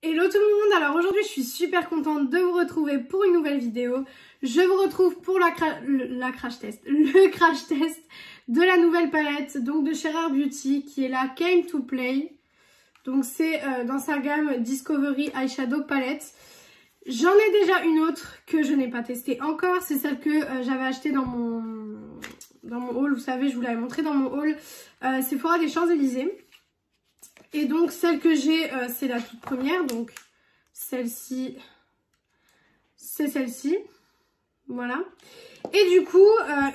Hello tout le monde, alors aujourd'hui je suis super contente de vous retrouver pour une nouvelle vidéo. Je vous retrouve pour le crash test de la nouvelle palette donc de chez Rare Beauty qui est la Came to Play. Donc c'est dans sa gamme Discovery Eyeshadow Palette. J'en ai déjà une autre que je n'ai pas testée encore, c'est celle que j'avais achetée dans mon haul, vous savez je vous l'avais montré dans mon haul Sephora des Champs-Élysées. Et donc celle que j'ai, c'est la toute première, donc celle-ci, c'est celle-ci, voilà. Et du coup,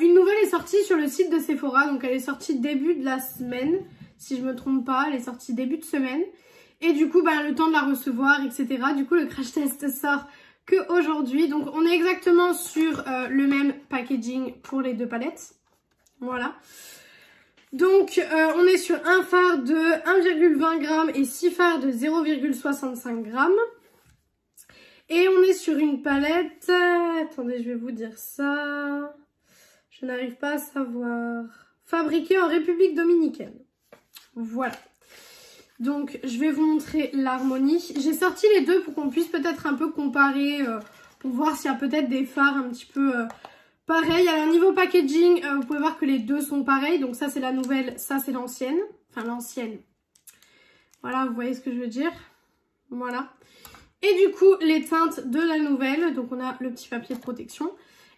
une nouvelle est sortie sur le site de Sephora, donc elle est sortie début de la semaine, si je me trompe pas, elle est sortie début de semaine. Et du coup, le temps de la recevoir, etc. Du coup, le crash test sort que aujourd'hui, donc on est exactement sur le même packaging pour les deux palettes, voilà. Donc on est sur un fard de 1,20 g et 6 fards de 0,65 g. Et on est sur une palette, attendez je vais vous dire ça, je n'arrive pas à savoir, fabriquée en République Dominicaine. Voilà. Donc je vais vous montrer l'harmonie. J'ai sorti les deux pour qu'on puisse peut-être un peu comparer, pour voir s'il y a peut-être des fards un petit peu... pareil, alors niveau packaging, vous pouvez voir que les deux sont pareils. Donc ça c'est la nouvelle, ça c'est l'ancienne. Enfin l'ancienne. Voilà, vous voyez ce que je veux dire. Voilà. Et du coup, les teintes de la nouvelle, donc on a le petit papier de protection.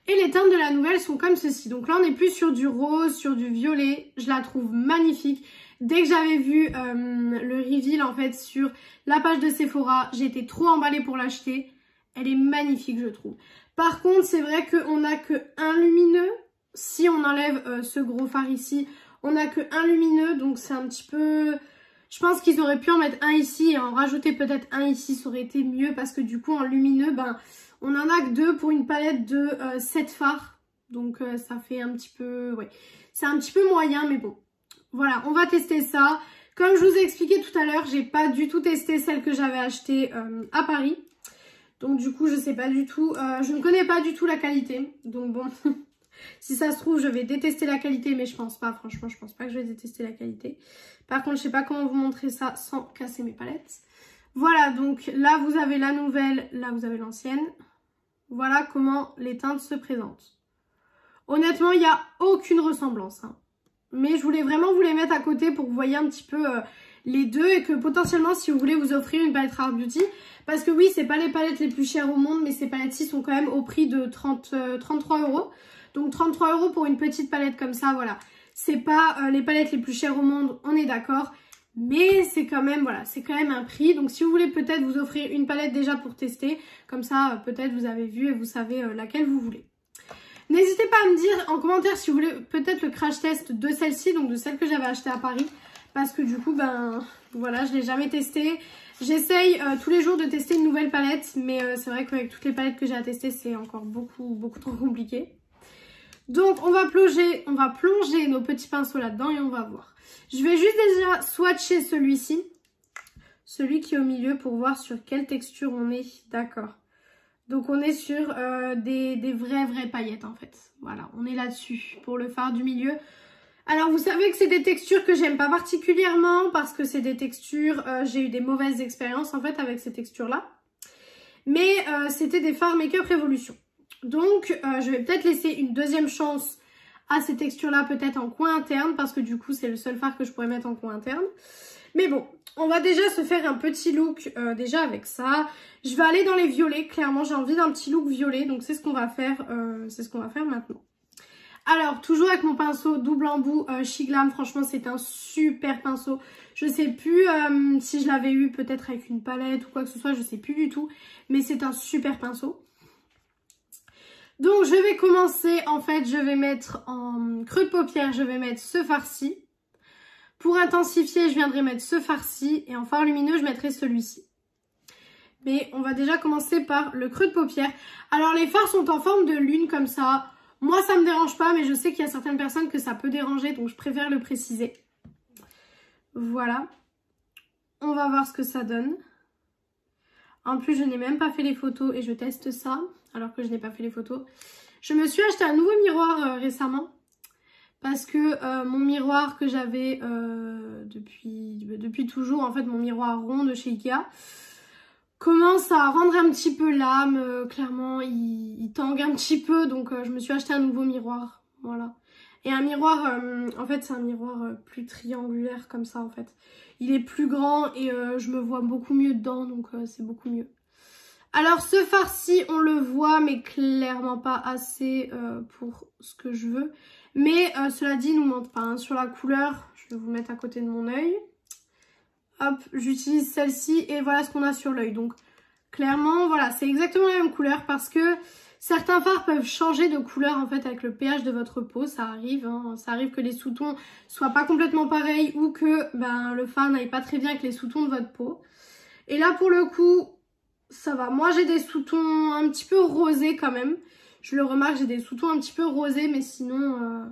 Et les teintes de la nouvelle sont comme ceci. Donc là on est plus sur du rose, sur du violet. Je la trouve magnifique. Dès que j'avais vu le reveal en fait sur la page de Sephora, j'ai été trop emballée pour l'acheter. Elle est magnifique je trouve. Par contre, c'est vrai qu'on n'a que un lumineux. Si on enlève ce gros fard ici, on n'a que un lumineux. Donc c'est un petit peu... Je pense qu'ils auraient pu en mettre un ici et en rajouter peut-être un ici. Ça aurait été mieux parce que du coup, en lumineux, on en a que deux pour une palette de 7 fards. Donc ça fait un petit peu... Ouais, c'est un petit peu moyen, mais bon. Voilà, on va tester ça. Comme je vous ai expliqué tout à l'heure, j'ai pas du tout testé celle que j'avais achetée à Paris. Donc du coup, je sais pas du tout, je ne connais pas du tout la qualité. Donc bon, si ça se trouve, je vais détester la qualité, mais je pense pas. Franchement, je pense pas que je vais détester la qualité. Par contre, je sais pas comment vous montrer ça sans casser mes palettes. Voilà, donc là, vous avez la nouvelle, là, vous avez l'ancienne. Voilà comment les teintes se présentent. Honnêtement, il n'y a aucune ressemblance, hein. Mais je voulais vraiment vous les mettre à côté pour que vous voyez un petit peu les deux et que potentiellement si vous voulez vous offrir une palette Rare Beauty, parce que oui c'est pas les palettes les plus chères au monde mais ces palettes-ci sont quand même au prix de 33 €. Donc 33 € pour une petite palette comme ça, voilà. C'est pas les palettes les plus chères au monde, on est d'accord. Mais c'est quand même, voilà, c'est quand même un prix. Donc si vous voulez peut-être vous offrir une palette déjà pour tester, comme ça peut-être vous avez vu et vous savez laquelle vous voulez. N'hésitez pas à me dire en commentaire si vous voulez peut-être le crash test de celle-ci, donc de celle que j'avais achetée à Paris. Parce que du coup, voilà, je ne l'ai jamais testée. J'essaye tous les jours de tester une nouvelle palette, mais c'est vrai qu'avec toutes les palettes que j'ai à tester, c'est encore beaucoup trop compliqué. Donc on va plonger nos petits pinceaux là-dedans et on va voir. Je vais juste déjà swatcher celui-ci, celui qui est au milieu pour voir sur quelle texture on est, d'accord. Donc on est sur des vraies paillettes en fait. Voilà, on est là-dessus pour le fard du milieu. Alors vous savez que c'est des textures que j'aime pas particulièrement parce que c'est des textures, j'ai eu des mauvaises expériences en fait avec ces textures-là. Mais c'était des fards Make Up Revolution. Donc je vais peut-être laisser une deuxième chance à ces textures-là peut-être en coin interne parce que du coup c'est le seul fard que je pourrais mettre en coin interne. Mais bon, on va déjà se faire un petit look déjà avec ça. Je vais aller dans les violets, clairement j'ai envie d'un petit look violet, donc c'est ce qu'on va faire, maintenant. Alors, toujours avec mon pinceau double embout She Glam, franchement c'est un super pinceau. Je sais plus si je l'avais eu peut-être avec une palette ou quoi que ce soit, je sais plus du tout. Mais c'est un super pinceau. Donc je vais commencer, en fait je vais mettre en creux de paupière, je vais mettre ce fard-ci. Pour intensifier, je viendrai mettre ce fard-ci et en fard lumineux, je mettrai celui-ci. Mais on va déjà commencer par le creux de paupière. Alors les fards sont en forme de lune comme ça. Moi ça me dérange pas mais je sais qu'il y a certaines personnes que ça peut déranger donc je préfère le préciser. Voilà. On va voir ce que ça donne. En plus je n'ai même pas fait les photos et je teste ça alors que je n'ai pas fait les photos. Je me suis acheté un nouveau miroir récemment. Parce que mon miroir que j'avais depuis toujours, en fait mon miroir rond de chez Ikea, commence à rendre un petit peu l'âme. Clairement, il tangue un petit peu, donc je me suis acheté un nouveau miroir. Voilà. Et un miroir, en fait, c'est un miroir plus triangulaire comme ça, en fait. Il est plus grand et je me vois beaucoup mieux dedans, donc c'est beaucoup mieux. Alors, ce fard-ci, on le voit, mais clairement pas assez pour ce que je veux. Mais cela dit, il nous mente pas. Hein. Sur la couleur, je vais vous mettre à côté de mon œil. Hop, j'utilise celle-ci et voilà ce qu'on a sur l'œil. Donc, clairement, voilà, c'est exactement la même couleur parce que certains fards peuvent changer de couleur en fait avec le pH de votre peau. Ça arrive, hein. Ça arrive que les sous-tons soient pas complètement pareils ou que le fard n'aille pas très bien avec les sous-tons de votre peau. Et là, pour le coup, ça va. Moi, j'ai des sous-tons un petit peu rosés quand même. Je le remarque, j'ai des sous-tons un petit peu rosés, mais sinon,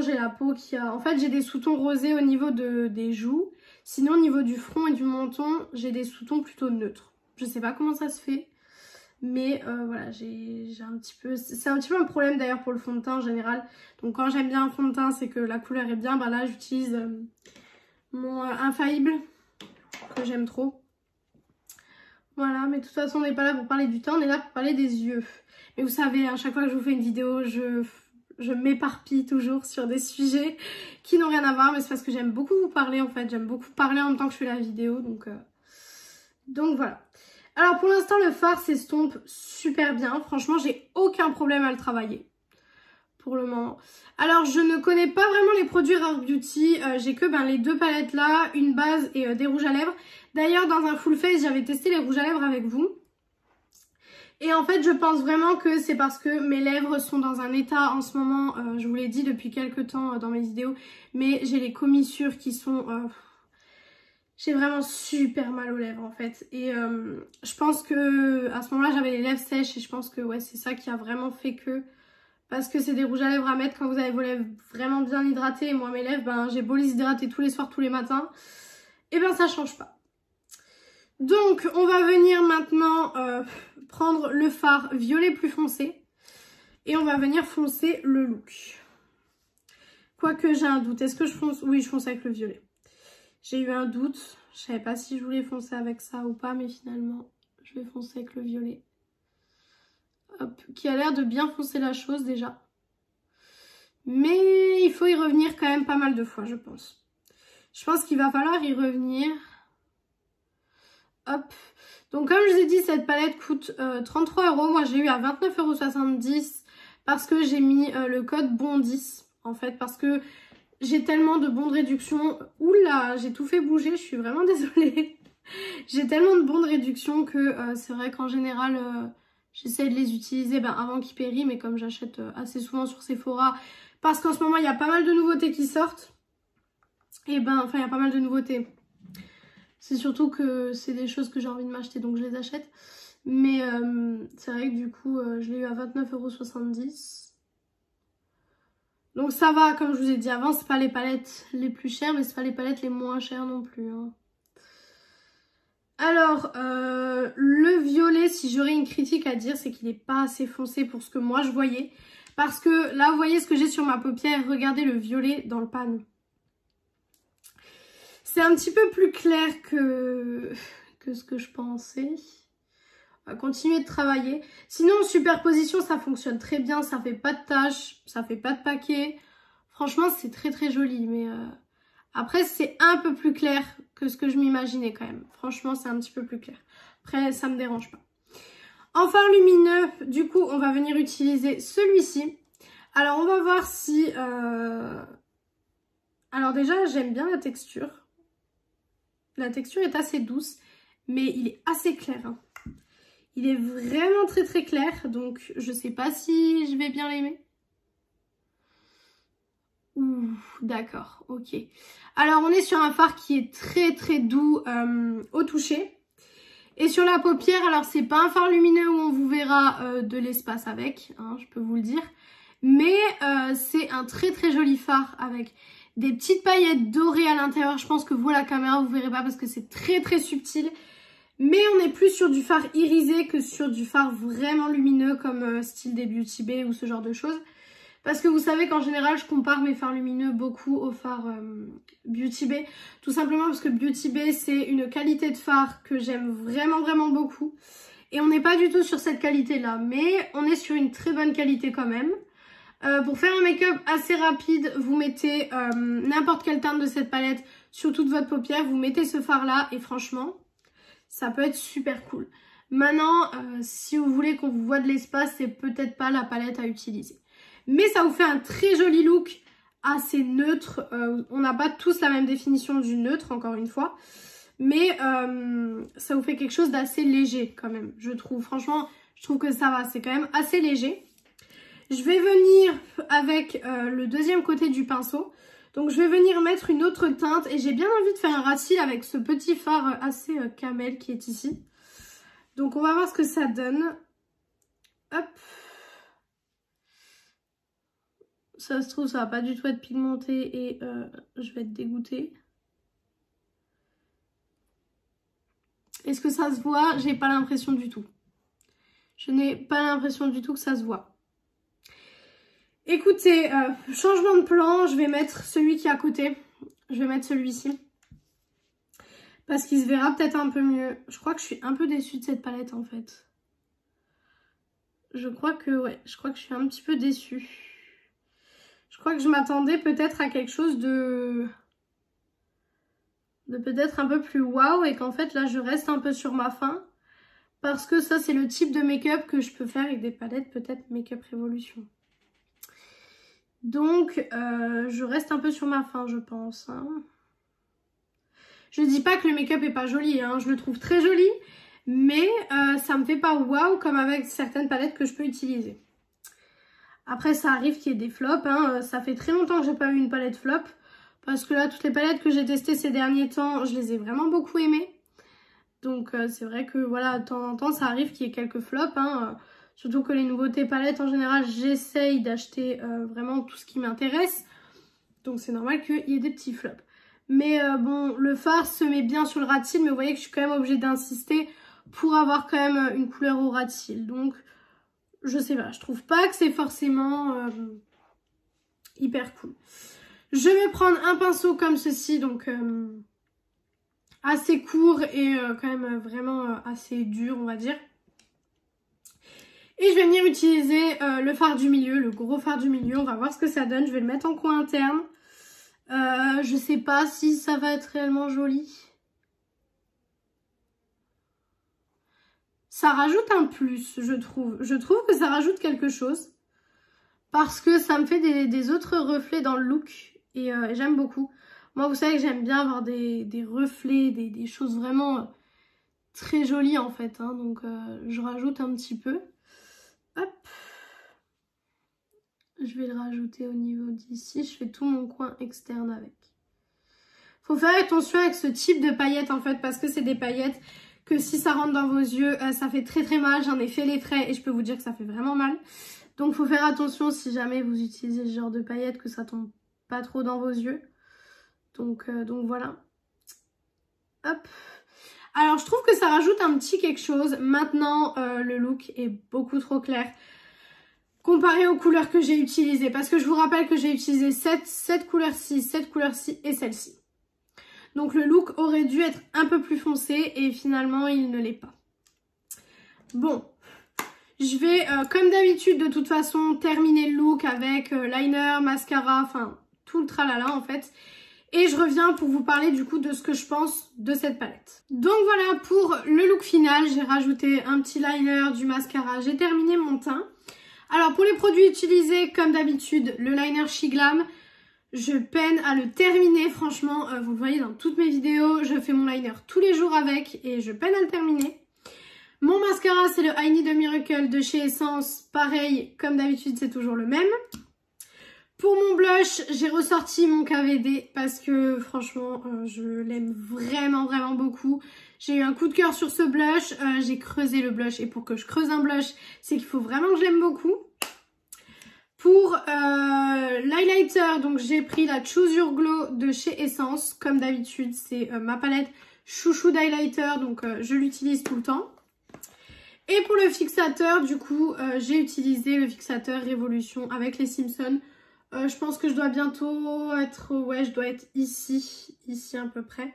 j'ai la peau qui a... En fait, j'ai des sous-tons rosés au niveau des joues. Sinon, au niveau du front et du menton, j'ai des sous-tons plutôt neutres. Je sais pas comment ça se fait. Mais voilà, j'ai un petit peu... C'est un petit peu un problème d'ailleurs pour le fond de teint en général. Donc quand j'aime bien un fond de teint, c'est que la couleur est bien. Là, j'utilise mon Infaillible, que j'aime trop. Voilà, mais de toute façon, on n'est pas là pour parler du teint, on est là pour parler des yeux. Mais vous savez, à chaque fois que je vous fais une vidéo, je m'éparpille toujours sur des sujets qui n'ont rien à voir. Mais c'est parce que j'aime beaucoup vous parler en fait. J'aime beaucoup parler en même temps que je fais la vidéo. Donc voilà. Alors pour l'instant, le fard s'estompe super bien. Franchement, j'ai aucun problème à le travailler. Pour le moment. Alors je ne connais pas vraiment les produits Rare Beauty. J'ai que les deux palettes là. Une base et des rouges à lèvres. D'ailleurs, dans un full face, j'avais testé les rouges à lèvres avec vous. Et en fait, je pense vraiment que c'est parce que mes lèvres sont dans un état en ce moment, je vous l'ai dit depuis quelques temps dans mes vidéos, mais j'ai les commissures qui sont... j'ai vraiment super mal aux lèvres en fait. Et je pense que à ce moment-là, j'avais les lèvres sèches et je pense que ouais, c'est ça qui a vraiment fait que... Parce que c'est des rouges à lèvres à mettre quand vous avez vos lèvres vraiment bien hydratées. Et moi, mes lèvres, j'ai beau les hydrater tous les soirs, tous les matins. Et ça change pas. Donc, on va venir maintenant prendre le fard violet plus foncé. Et on va venir foncer le look. Quoique j'ai un doute. Est-ce que je fonce? Oui, je fonce avec le violet. J'ai eu un doute. Je savais pas si je voulais foncer avec ça ou pas. Mais finalement, je vais foncer avec le violet. Hop, qui a l'air de bien foncer la chose déjà. Mais il faut y revenir quand même pas mal de fois, je pense. Je pense qu'il va falloir y revenir. Hop. Donc comme je vous ai dit, cette palette coûte 33 €. Moi j'ai eu à 29,70 € parce que j'ai mis le code BON10 en fait. Parce que j'ai tellement de bons de réduction. Oula, j'ai tout fait bouger, je suis vraiment désolée. J'ai tellement de bons de réduction que c'est vrai qu'en général j'essaie de les utiliser avant qu'ils périment. Mais comme j'achète assez souvent sur Sephora, parce qu'en ce moment il y a pas mal de nouveautés qui sortent. Et enfin il y a pas mal de nouveautés. C'est surtout que c'est des choses que j'ai envie de m'acheter, donc je les achète. Mais c'est vrai que du coup, je l'ai eu à 29,70 €. Donc ça va, comme je vous ai dit avant, c'est pas les palettes les plus chères, mais c'est pas les palettes les moins chères non plus. Hein. Alors, le violet, si j'aurais une critique à dire, c'est qu'il n'est pas assez foncé pour ce que moi je voyais. Parce que là, vous voyez ce que j'ai sur ma paupière, regardez le violet dans le pan. C'est un petit peu plus clair que ce que je pensais. On va continuer de travailler. Sinon, en superposition, ça fonctionne très bien. Ça fait pas de taches, ça fait pas de paquets. Franchement, c'est très très joli. Mais après, c'est un peu plus clair que ce que je m'imaginais quand même. Franchement, c'est un petit peu plus clair. Après, ça me dérange pas. En fard lumineux, du coup, on va venir utiliser celui-ci. Alors, on va voir si... Alors déjà, j'aime bien la texture. La texture est assez douce, mais il est assez clair. Hein. Il est vraiment très très clair, donc je sais pas si je vais bien l'aimer. Ouh, d'accord, ok. Alors on est sur un fard qui est très très doux au toucher. Et sur la paupière, alors c'est pas un fard lumineux où on vous verra de l'espace avec, hein, je peux vous le dire. Mais c'est un très très joli fard avec... des petites paillettes dorées à l'intérieur. Je pense que vous, à la caméra, vous verrez pas parce que c'est très très subtil. Mais on est plus sur du fard irisé que sur du fard vraiment lumineux comme style des Beauty Bay ou ce genre de choses. Parce que vous savez qu'en général, je compare mes fards lumineux beaucoup aux fards Beauty Bay. Tout simplement parce que Beauty Bay, c'est une qualité de fard que j'aime vraiment beaucoup. Et on n'est pas du tout sur cette qualité-là, mais on est sur une très bonne qualité quand même. Pour faire un make-up assez rapide, vous mettez n'importe quelle teinte de cette palette sur toute votre paupière. Vous mettez ce fard-là et franchement, ça peut être super cool. Maintenant, si vous voulez qu'on vous voit de l'espace, c'est peut-être pas la palette à utiliser. Mais ça vous fait un très joli look assez neutre. On n'a pas tous la même définition du neutre, encore une fois. Mais ça vous fait quelque chose d'assez léger quand même, je trouve. Franchement, je trouve que ça va, c'est quand même assez léger. Je vais venir avec le deuxième côté du pinceau. Donc je vais venir mettre une autre teinte et j'ai bien envie de faire un ras de cils avec ce petit fard assez camel qui est ici. Donc on va voir ce que ça donne. Hop. Ça se trouve, ça va pas du tout être pigmenté et je vais être dégoûtée. Est-ce que ça se voit? J'ai pas l'impression du tout. Je n'ai pas l'impression du tout que ça se voit. Écoutez, changement de plan, je vais mettre celui qui est à côté. Je vais mettre celui-ci. Parce qu'il se verra peut-être un peu mieux. Je crois que je suis un peu déçue de cette palette en fait. Je crois que je suis un petit peu déçue. Je crois que je m'attendais peut-être à quelque chose de peut-être un peu plus waouh et qu'en fait là je reste un peu sur ma faim. Parce que ça c'est le type de make-up que je peux faire avec des palettes peut-être Make-up Revolution. Donc je reste un peu sur ma faim je pense. Hein. Je dis pas que le make-up est pas joli, hein. Je le trouve très joli. Mais ça me fait pas waouh comme avec certaines palettes que je peux utiliser. Après ça arrive qu'il y ait des flops, hein. Ça fait très longtemps que j'ai pas eu une palette flop. Parce que là toutes les palettes que j'ai testées ces derniers temps, je les ai vraiment beaucoup aimées. Donc c'est vrai que voilà, de temps en temps ça arrive qu'il y ait quelques flops. Hein. Surtout que les nouveautés palettes en général, j'essaye d'acheter vraiment tout ce qui m'intéresse. Donc c'est normal qu'il y ait des petits flops. Mais bon, le fard se met bien sur le ras de cils, mais vous voyez que je suis quand même obligée d'insister pour avoir quand même une couleur au ras de cils. Donc je sais pas, je trouve pas que c'est forcément hyper cool. Je vais prendre un pinceau comme ceci, donc assez court et quand même vraiment assez dur on va dire. Et je vais venir utiliser le fard du milieu, le gros fard du milieu, on va voir ce que ça donne. Je vais le mettre en coin interne. Je sais pas si ça va être réellement joli. Ça rajoute un plus, je trouve. Je trouve que ça rajoute quelque chose. Parce que ça me fait des autres reflets dans le look. Et j'aime beaucoup. Moi, vous savez que j'aime bien avoir des reflets, des choses vraiment très jolies en fait. Hein, donc, je rajoute un petit peu. Hop. Je vais le rajouter au niveau d'ici. Je fais tout mon coin externe avec. Faut faire attention avec ce type de paillettes en fait. Parce que c'est des paillettes que si ça rentre dans vos yeux, ça fait très mal. J'en ai fait les traits et je peux vous dire que ça fait vraiment mal. Donc, faut faire attention si jamais vous utilisez ce genre de paillettes que ça tombe pas trop dans vos yeux. Donc voilà. Hop. Alors je trouve que ça rajoute un petit quelque chose. Maintenant le look est beaucoup trop clair comparé aux couleurs que j'ai utilisées. Parce que je vous rappelle que j'ai utilisé cette couleur-ci, cette couleur-ci et celle-ci. Donc le look aurait dû être un peu plus foncé et finalement il ne l'est pas. Bon. Je vais comme d'habitude de toute façon terminer le look avec liner, mascara, enfin tout le tralala en fait. Et je reviens pour vous parler du coup de ce que je pense de cette palette. Donc voilà pour le look final. J'ai rajouté un petit liner, du mascara. J'ai terminé mon teint. Alors pour les produits utilisés, comme d'habitude, le liner She Glam. Je peine à le terminer. Franchement, vous le voyez dans toutes mes vidéos. Je fais mon liner tous les jours avec et je peine à le terminer. Mon mascara, c'est le I Need a Miracle de chez Essence. Pareil, comme d'habitude, c'est toujours le même. Pour mon blush, j'ai ressorti mon KVD parce que franchement, je l'aime vraiment beaucoup. J'ai eu un coup de cœur sur ce blush, j'ai creusé le blush et pour que je creuse un blush, c'est qu'il faut vraiment que je l'aime beaucoup. Pour l'highlighter, donc j'ai pris la Choose Your Glow de chez Essence. Comme d'habitude, c'est ma palette chouchou d'highlighter, donc je l'utilise tout le temps. Et pour le fixateur, du coup, j'ai utilisé le fixateur Révolution avec les Simpsons. Je pense que je dois bientôt être... Ouais, je dois être ici à peu près.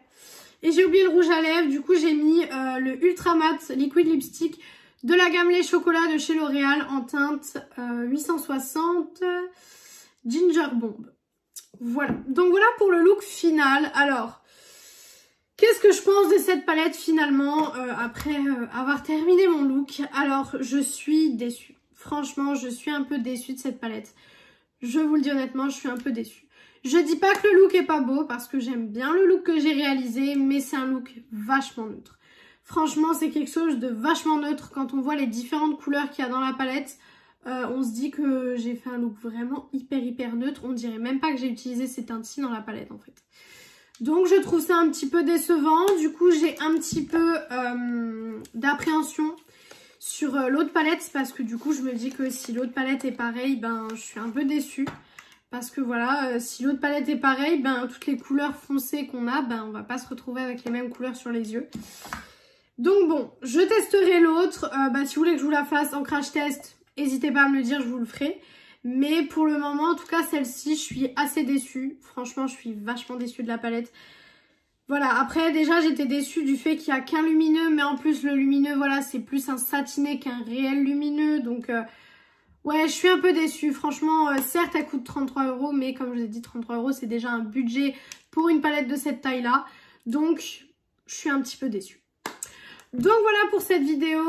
Et j'ai oublié le rouge à lèvres, du coup j'ai mis le Ultra Matte Liquid Lipstick de la gamme Les Chocolats de chez L'Oréal en teinte 860 Ginger Bomb. Voilà, donc voilà pour le look final. Alors, qu'est-ce que je pense de cette palette finalement après avoir terminé mon look? Alors, je suis déçue. Franchement, je suis un peu déçue de cette palette. Je vous le dis honnêtement, je suis un peu déçue. Je dis pas que le look est pas beau parce que j'aime bien le look que j'ai réalisé, mais c'est un look vachement neutre. Franchement, c'est quelque chose de vachement neutre. Quand on voit les différentes couleurs qu'il y a dans la palette, on se dit que j'ai fait un look vraiment hyper neutre. On dirait même pas que j'ai utilisé ces teintes-ci dans la palette en fait. Donc je trouve ça un petit peu décevant. Du coup, j'ai un petit peu d'appréhension sur l'autre palette parce que du coup, je me dis que si l'autre palette est pareille, ben je suis un peu déçue. Parce que voilà, si l'autre palette est pareille, ben toutes les couleurs foncées qu'on a, ben on va pas se retrouver avec les mêmes couleurs sur les yeux. Donc bon, je testerai l'autre. Si vous voulez que je vous la fasse en crash test, n'hésitez pas à me le dire, je vous le ferai. Mais pour le moment, en tout cas celle-ci, je suis assez déçue. Franchement, je suis vachement déçue de la palette. Voilà, après déjà j'étais déçue du fait qu'il n'y a qu'un lumineux. Mais en plus le lumineux, voilà, c'est plus un satiné qu'un réel lumineux. Donc... ouais, je suis un peu déçue. Franchement, certes, elle coûte 33 €, mais comme je vous ai dit, 33 €, c'est déjà un budget pour une palette de cette taille-là. Donc, je suis un petit peu déçue. Donc voilà pour cette vidéo.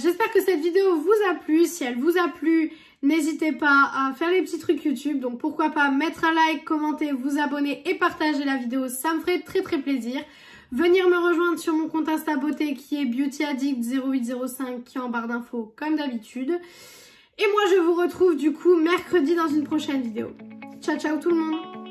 J'espère que cette vidéo vous a plu. Si elle vous a plu, n'hésitez pas à faire les petits trucs YouTube. Donc pourquoi pas mettre un like, commenter, vous abonner et partager la vidéo. Ça me ferait très plaisir. Venir me rejoindre sur mon compte Insta Beauté qui est beautyaddict0805 qui est en barre d'infos comme d'habitude. Et moi, je vous retrouve du coup mercredi dans une prochaine vidéo. Ciao, ciao tout le monde!